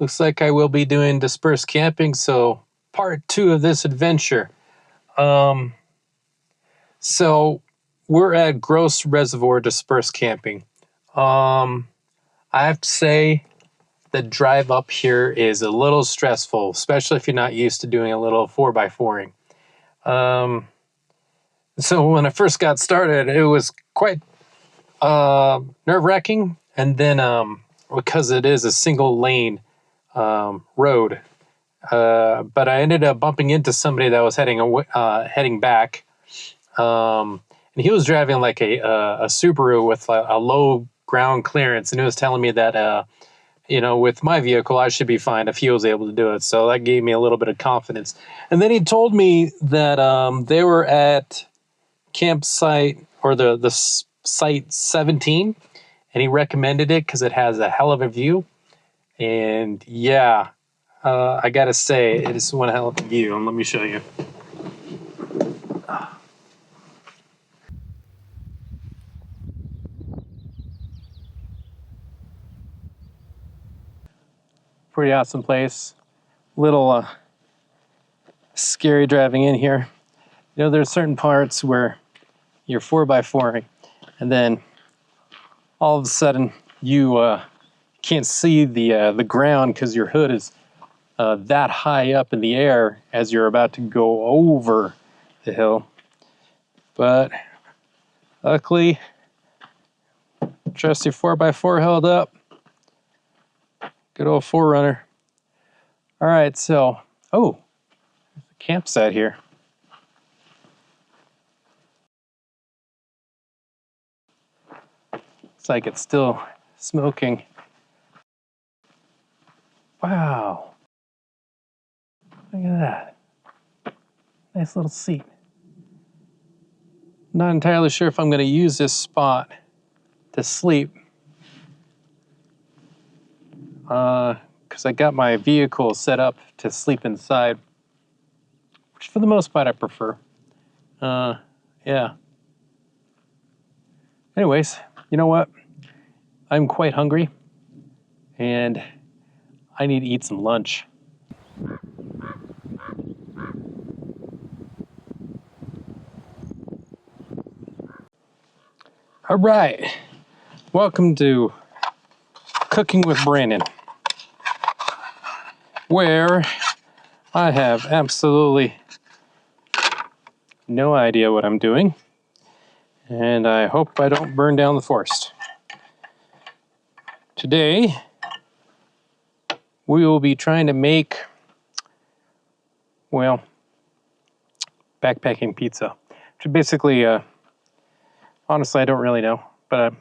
Looks like I will be doing dispersed camping, so part 2 of this adventure. So we're at Gross Reservoir dispersed camping. I have to say the drive up here is a little stressful, especially if you're not used to doing a little 4x4ing. So when I first got started, it was quite nerve-wracking, and then because it is a single lane road, but I ended up bumping into somebody that was heading back, and he was driving like a Subaru with a low ground clearance, and he was telling me that with my vehicle I should be fine if he was able to do it. So that gave me a little bit of confidence. And then he told me that they were at campsite or the site 17, and he recommended it because it has a hell of a view. And yeah, I gotta say, it is one hell of a view. And let me show you. Pretty awesome place. Little scary driving in here. There's certain parts where you're 4x4ing, and then all of a sudden you can't see the ground because your hood is that high up in the air as you're about to go over the hill. But luckily, trusty 4x4 held up. Good old 4Runner. All right, so, there's a campsite here. Looks like it's still smoking. Wow. Look at that. Nice little seat. Not entirely sure if I'm going to use this spot to sleep. Because I got my vehicle set up to sleep inside, which for the most part I prefer. Yeah. Anyways, you know what? I'm quite hungry, and I need to eat some lunch. All right. Welcome to Cooking with Brandon, where I have absolutely no idea what I'm doing, and I hope I don't burn down the forest. Today, we will be trying to make, backpacking pizza. Which basically, honestly, I don't really know, but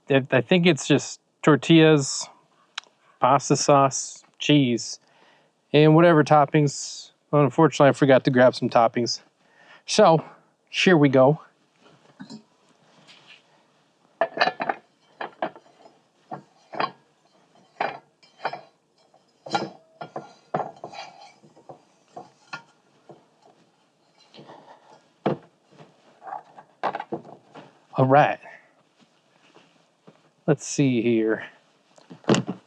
I think it's just tortillas, pasta sauce, cheese, and whatever toppings. Well, unfortunately, I forgot to grab some toppings. So, here we go. All right. Let's see here.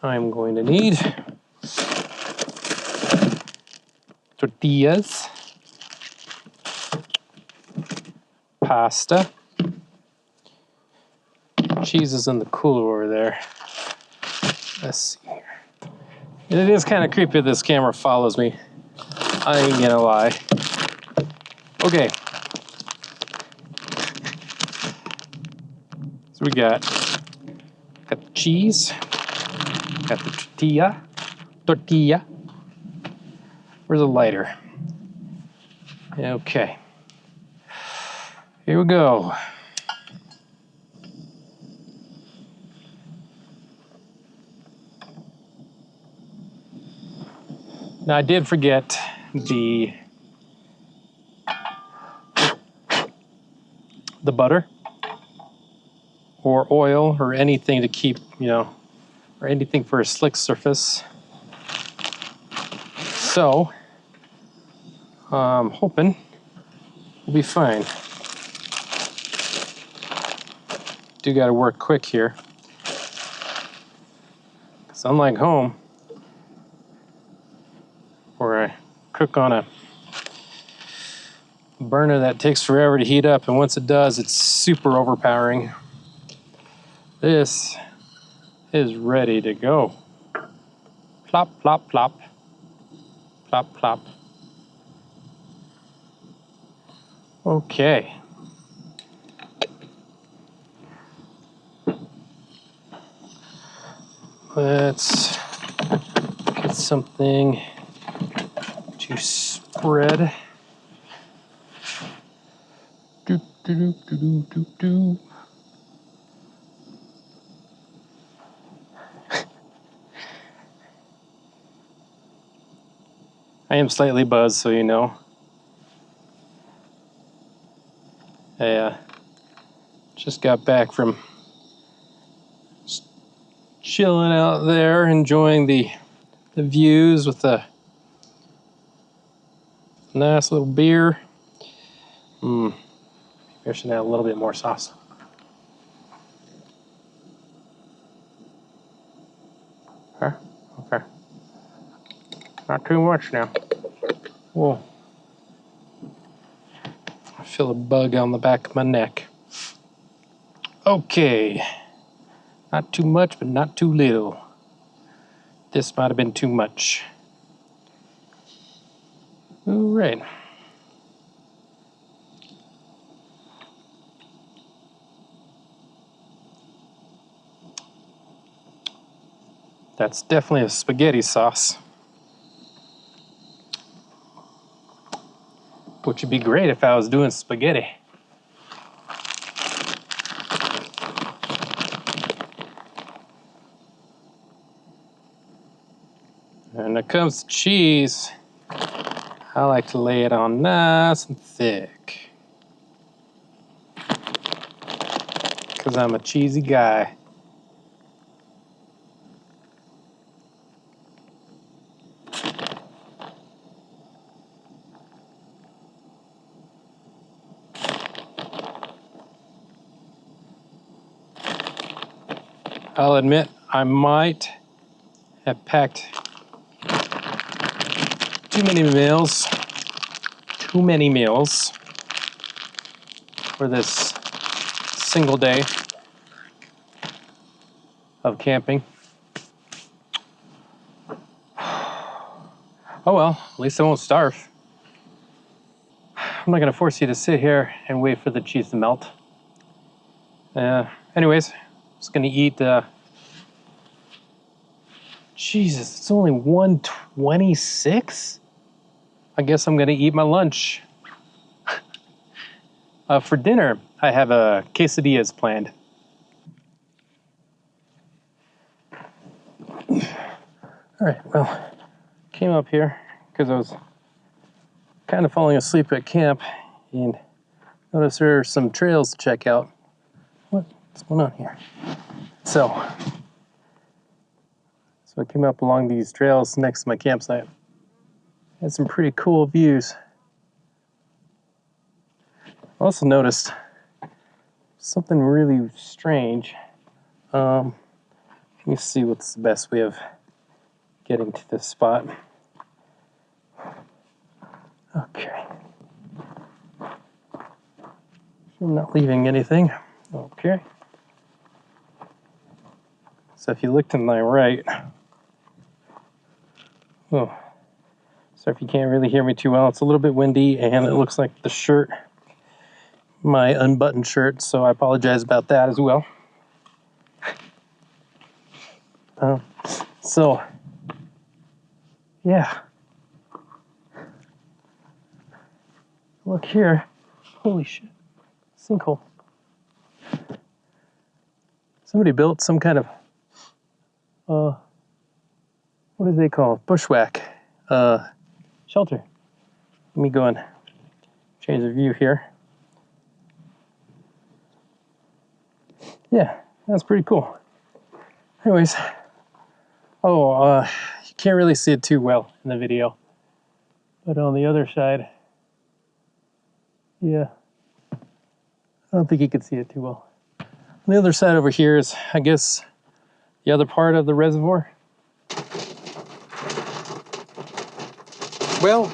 I'm going to need tortillas, pasta, cheese is in the cooler over there. Let's see here. It is kind of creepy this camera follows me. I ain't gonna lie. Okay. So we got the cheese, got the tortilla. Where's the lighter? Okay. Here we go. Now I did forget the butter or oil or anything to keep, or anything for a slick surface. So, I'm hoping we'll be fine. Do gotta work quick here. Because unlike home, cook on a burner that takes forever to heat up, and once it does, it's super overpowering. This is ready to go. Plop, plop, plop. Plop, plop. Okay. Let's get something to spread. Do, do, do, do, do, do. I am slightly buzzed, so you know. I just got back from chilling out there, enjoying the views with a nice little beer. Maybe I should add a little bit more sauce. Okay. Not too much now. Whoa. I feel a bug on the back of my neck. Okay. Not too much, but not too little. This might have been too much. All right. That's definitely a spaghetti sauce. Which would be great if I was doing spaghetti. And when it comes to cheese, I like to lay it on nice and thick. Because I'm a cheesy guy. I'll admit, I might have packed too many meals for this single day of camping. Oh well, at least I won't starve. I'm not gonna force you to sit here and wait for the cheese to melt. Anyways, I'm just gonna eat. Jesus, it's only 1:26. I guess I'm gonna eat my lunch. For dinner, I have quesadillas planned. All right, well, came up here because I was kind of falling asleep at camp and noticed there are some trails to check out. What's going on here? So I came up along these trails next to my campsite. Had some pretty cool views. I also noticed something really strange. Let me see what's the best way of getting to this spot. Okay. I'm not leaving anything. Okay. So if you look to my right, oh, so if you can't really hear me too well, it's a little bit windy and it looks like the shirt, my unbuttoned shirt, so I apologize about that as well. So, yeah. Look here. Holy shit. Sinkhole. Somebody built some kind of, what do they call it? Bushwhack shelter. Let me go and change the view here. Yeah, that's pretty cool. Anyways, you can't really see it too well in the video, but on the other side, yeah, I don't think you can see it too well. On the other side over here is, I guess, the other part of the reservoir. Well,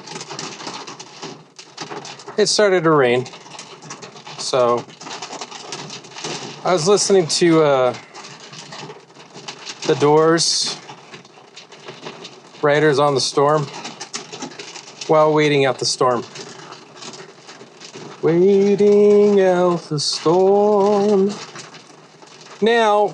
it started to rain. So I was listening to The Doors, Riders on the Storm, while waiting out the storm. Waiting out the storm. Now,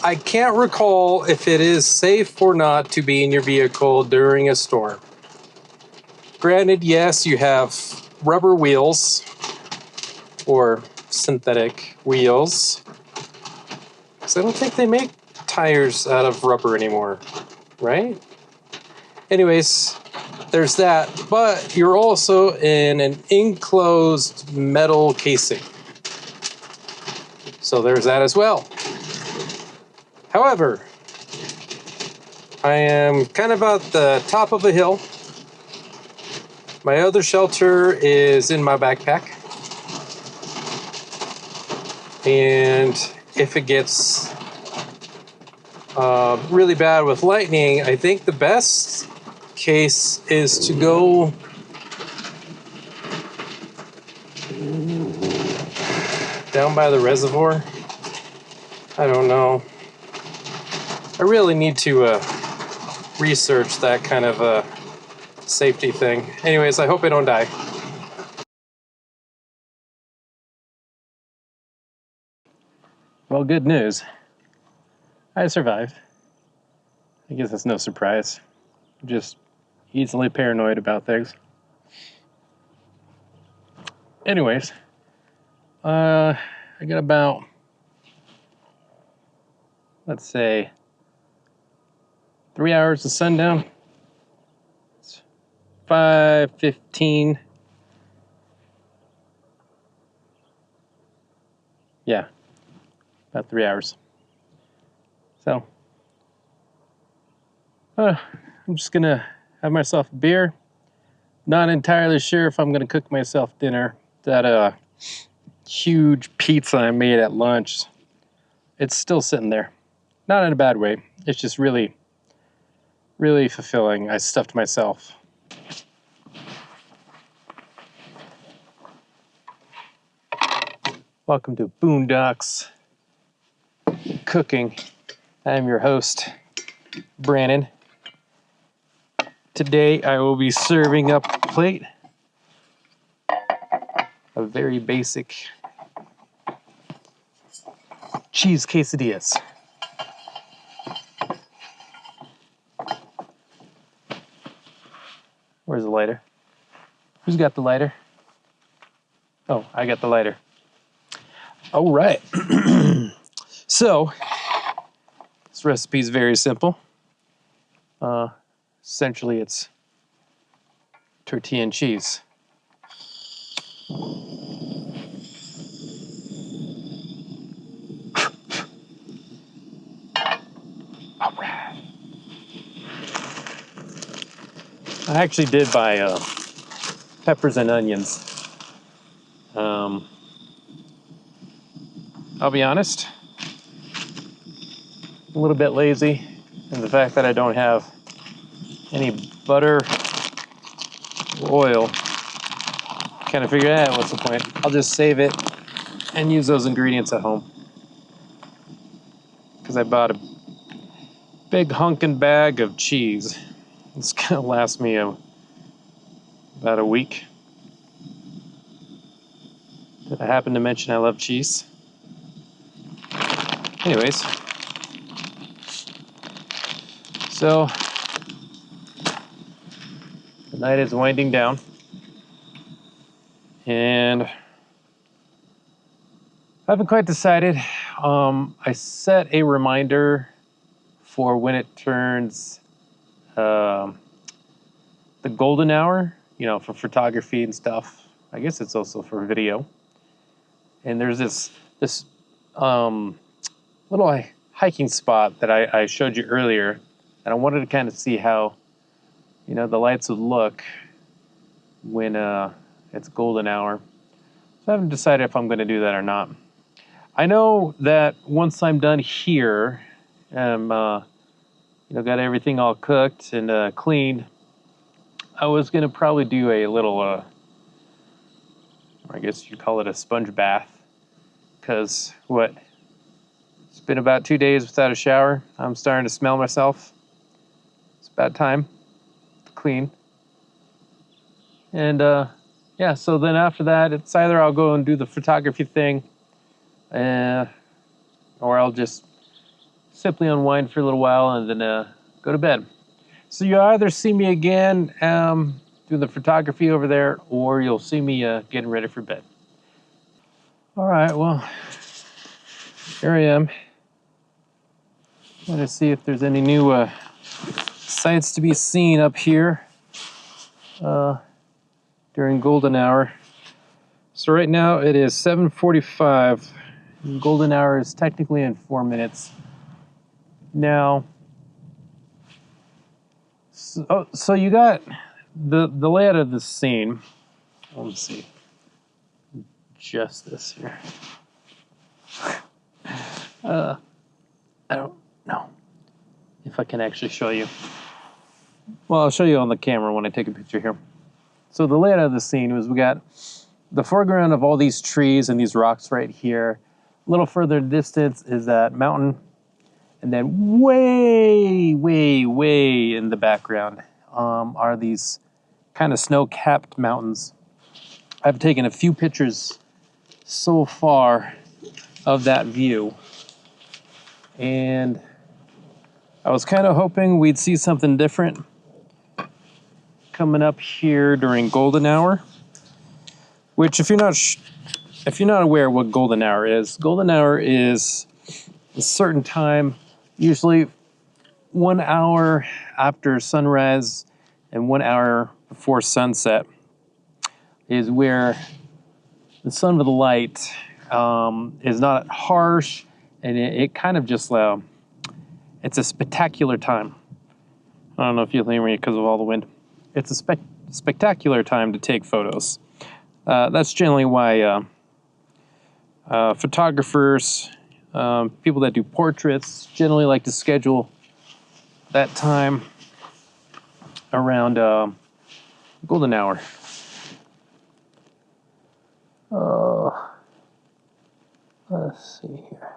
I can't recall if it is safe or not to be in your vehicle during a storm. Granted, yes, you have rubber wheels or synthetic wheels, because I don't think they make tires out of rubber anymore, right? Anyways, there's that, but you're also in an enclosed metal casing. So there's that as well. However, I am kind of at the top of a hill. My other shelter is in my backpack. And if it gets really bad with lightning, I think the best case is to go down by the reservoir. I don't know. I really need to research that kind of safety thing. Anyways, I hope I don't die. Well, good news. I survived. I guess that's no surprise. I'm just easily paranoid about things. Anyways, I got about, let's say, 3 hours to sundown. It's 5:15. Yeah, about 3 hours. So, I'm just gonna have myself a beer. Not entirely sure if I'm gonna cook myself dinner. That huge pizza I made at lunch, it's still sitting there. Not in a bad way. It's just really, really fulfilling. I stuffed myself. Welcome to Boondocks Cooking. I am your host, Brandon. Today I will be serving up a plate of very basic cheese quesadillas. Where's the lighter? Who's got the lighter? Oh, I got the lighter. All right. So, this recipe is very simple. Essentially, it's tortilla and cheese. All right. I actually did buy peppers and onions. I'll be honest, a little bit lazy in the fact that I don't have any butter or oil. Kind of figured out what's the point. I'll just save it and use those ingredients at home. Because I bought a big hunkin' bag of cheese. It's gonna last me about a week. Did I happen to mention I love cheese? Anyways, so the night is winding down, and I haven't quite decided. I set a reminder for when it turns the golden hour, for photography and stuff. I guess it's also for video. And there's this little hiking spot that I showed you earlier, and I wanted to kind of see how, the lights would look when it's golden hour. So I haven't decided if I'm going to do that or not. I know that once I'm done here, got everything all cooked and cleaned, I was gonna probably do a little, I guess you'd call it a sponge bath, because it's been about 2 days without a shower. I'm starting to smell myself. It's about time to clean. And yeah, so then after that, it's either I'll go and do the photography thing, or I'll just simply unwind for a little while and then go to bed. So you'll either see me again doing the photography over there, or you'll see me getting ready for bed. All right, well, here I am. I'm gonna see if there's any new sights to be seen up here during golden hour. So right now it is 7:45. Golden hour is technically in 4 minutes. Now, so you got the layout of the scene. Let me see. Just this here. I don't know if I can actually show you. Well, I'll show you on the camera when I take a picture here. So the layout of the scene was, we got the foreground of all these trees and these rocks right here. A little further distance is that mountain. And then way, way, way in the background are these kind of snow-capped mountains. I've taken a few pictures so far of that view. And I was kind of hoping we'd see something different coming up here during golden hour. Which, if you're not aware what golden hour is a certain time, usually 1 hour after sunrise and 1 hour before sunset, is where the sun with the light is not harsh, and it kind of just it's a spectacular time. I don't know if you'll hear me because of all the wind. It's a spectacular time to take photos. That's generally why photographers, people that do portraits, generally like to schedule that time around golden hour. Let's see here.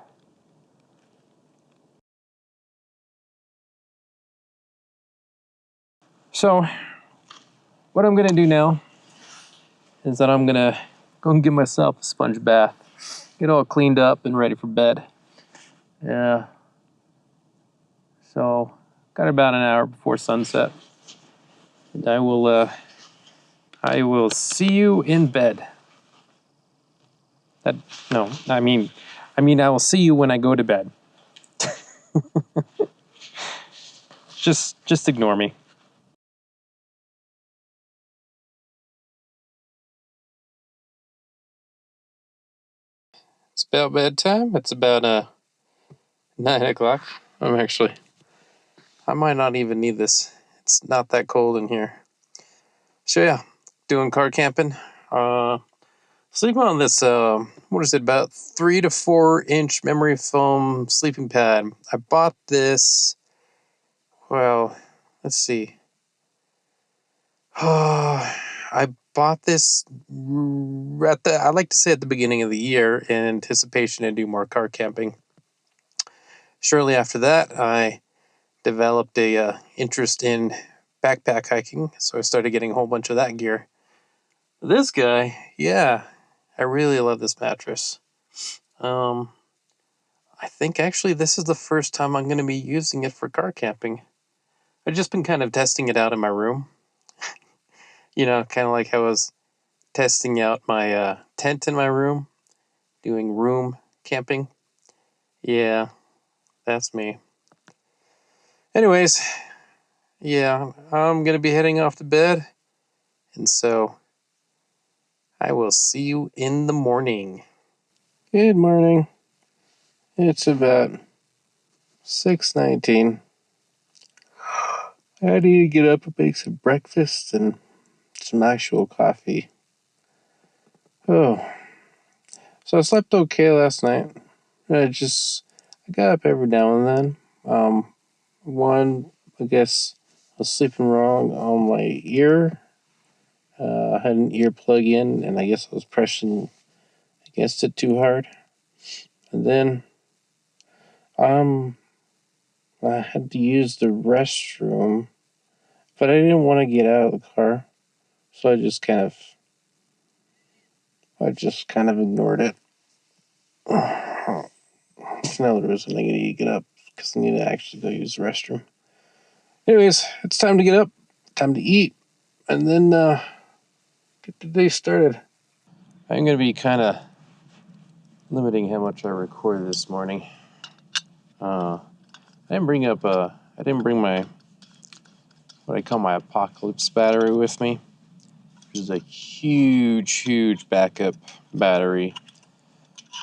So what I'm gonna do now is that I'm gonna go and give myself a sponge bath, get all cleaned up and ready for bed. Yeah. So got about an hour before sunset, and I will see you in bed. I will see you when I go to bed. Just ignore me. It's about bedtime. It's about 9 o'clock. I might not even need this. It's not that cold in here. So yeah, doing car camping. Sleeping on this, what is it, about 3 to 4 inch memory foam sleeping pad. I bought this, well, let's see. I bought this I like to say at the beginning of the year in anticipation to do more car camping. Shortly after that, I developed a interest in backpack hiking, so I started getting a whole bunch of that gear. This guy, yeah, I really love this mattress. I think actually this is the first time I'm going to be using it for car camping. I've just been kind of testing it out in my room. Kind of like I was testing out my tent in my room, doing room camping. Yeah, that's me. Anyways, yeah, I'm going to be heading off to bed, and so I will see you in the morning. Good morning. It's about 6:19. I need to get up and make some breakfast and some actual coffee. Oh, so I slept okay last night. I got up every now and then. I guess was sleeping wrong on my ear. I had an ear plug in, and I guess I was pressing against it too hard. And then I had to use the restroom, but I didn't want to get out of the car, so I just kind of ignored it. It's another reason I need to get up, because I need to actually go use the restroom. Anyways, it's time to get up, time to eat, and then get the day started. I'm going to be kind of limiting how much I recorded this morning. I didn't bring my, what I call my apocalypse battery with me, which is a huge backup battery.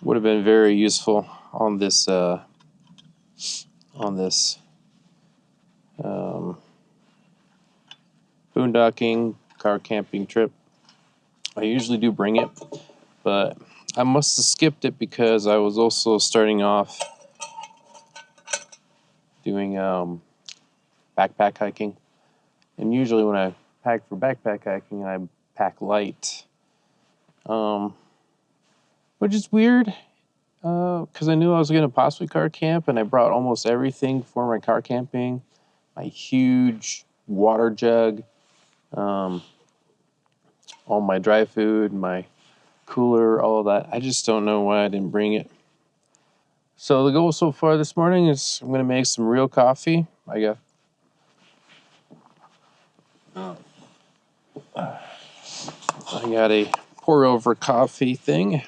Would have been very useful on this boondocking car camping trip. I usually do bring it, but I must have skipped it because I was also starting off doing backpack hiking. And usually when I pack for backpack hiking, I pack light, which is weird because I knew I was going to possibly car camp, and I brought almost everything for my car camping. My huge water jug, all my dry food, my cooler, all of that. I just don't know why I didn't bring it. So the goal so far this morning is I'm going to make some real coffee. I got a pour over coffee thing.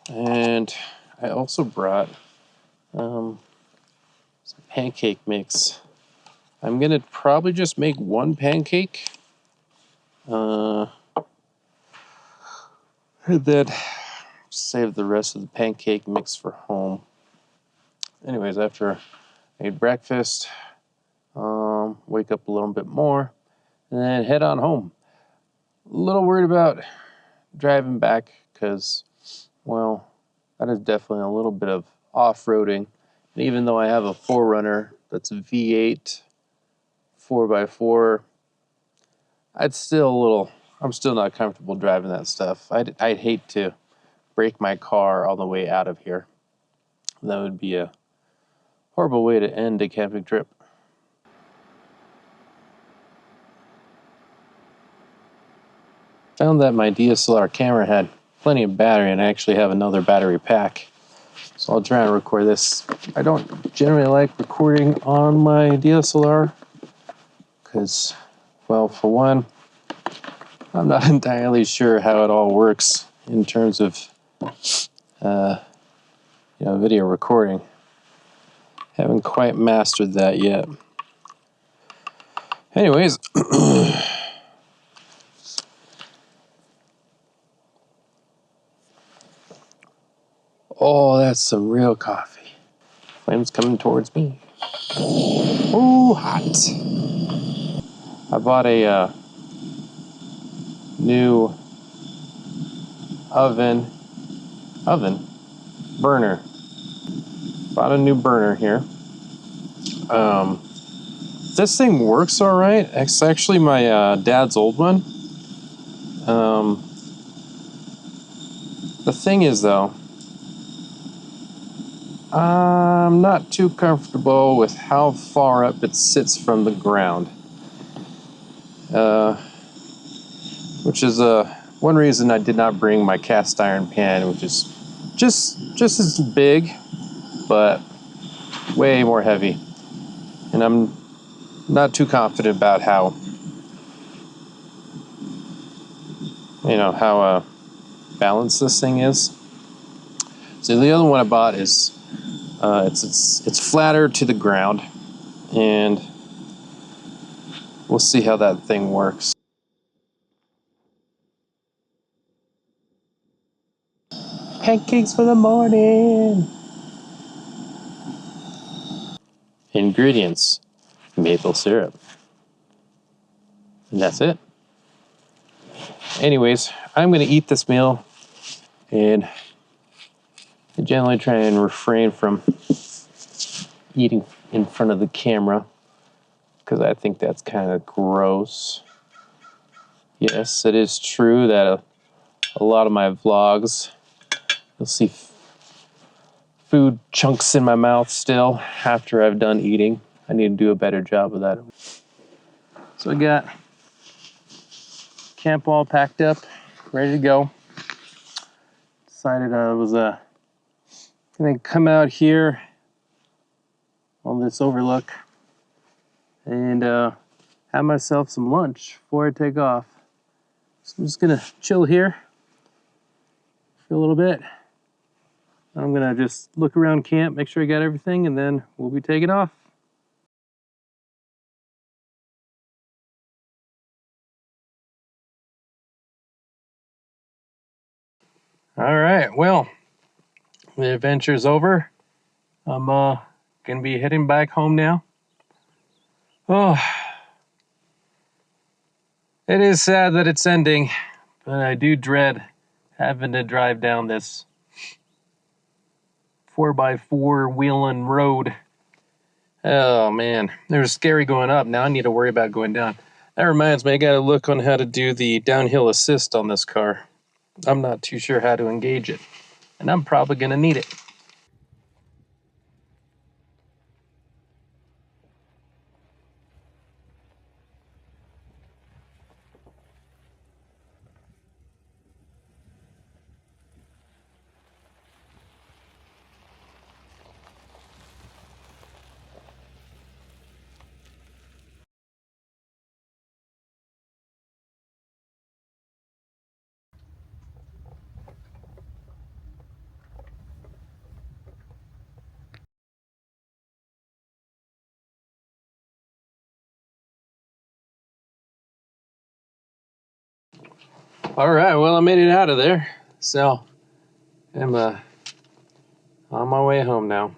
And I also brought some pancake mix. I'm going to probably just make one pancake. And then save the rest of the pancake mix for home. Anyways, after I eat breakfast, wake up a little bit more, and then head on home. A little worried about driving back because, well, that is definitely a little bit of off-roading. And even though I have a 4Runner that's a V8 4x4, I'm still not comfortable driving that stuff. I'd hate to break my car all the way out of here. That would be a horrible way to end a camping trip. Found that my DSLR camera had plenty of battery, and I actually have another battery pack. So I'll try and record this. I don't generally like recording on my DSLR because, well, for one, I'm not entirely sure how it all works in terms of video recording. Haven't quite mastered that yet. Anyways, oh, that's some real coffee. Flames coming towards me. Ooh, hot. I bought a new burner. Bought a new burner here. This thing works all right. It's actually my dad's old one. The thing is, though, I'm not too comfortable with how far up it sits from the ground. Which is one reason I did not bring my cast iron pan, which is just as big, but way more heavy. And I'm not too confident about how balanced this thing is. So the other one I bought is it's flatter to the ground, and we'll see how that thing works. Pancakes for the morning. Ingredients: maple syrup. And that's it. Anyways, I'm going to eat this meal, and I generally try and refrain from eating in front of the camera because I think that's kind of gross. Yes, it is true that a lot of my vlogs, you'll see food chunks in my mouth still after I've done eating. I need to do a better job of that. So I got camp all packed up, ready to go. Decided I was gonna come out here on this overlook and have myself some lunch before I take off. So I'm just gonna chill here for a little bit. I'm gonna just look around camp, make sure I got everything, and then we'll be taking off. All right, well, the adventure's over. I'm gonna be heading back home now. Oh, it is sad that it's ending, but I do dread having to drive down this 4x4 wheeling road. Oh man, it was scary going up. Now I need to worry about going down. That reminds me, I gotta look on how to do the downhill assist on this car. I'm not too sure how to engage it, and I'm probably gonna need it. All right, well, I made it out of there, so I'm on my way home now.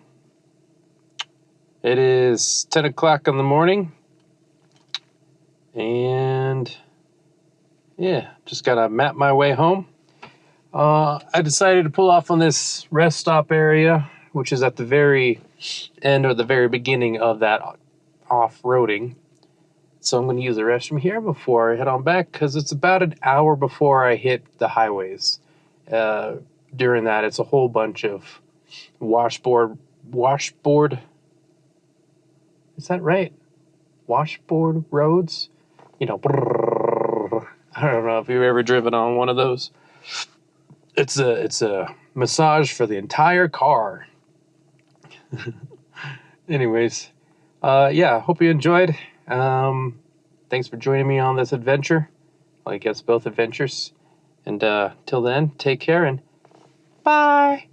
It is 10 o'clock in the morning, and yeah, just gotta map my way home. I decided to pull off on this rest stop area, which is at the very end or the very beginning of that off-roading. So I'm going to use the restroom here before I head on back because it's about an hour before I hit the highways. During that, it's a whole bunch of washboard, is that right? Washboard roads? You know, I don't know if you've ever driven on one of those. It's a massage for the entire car. Anyways, yeah, hope you enjoyed. Thanks for joining me on this adventure. Well, I guess both adventures. And till then, take care and bye.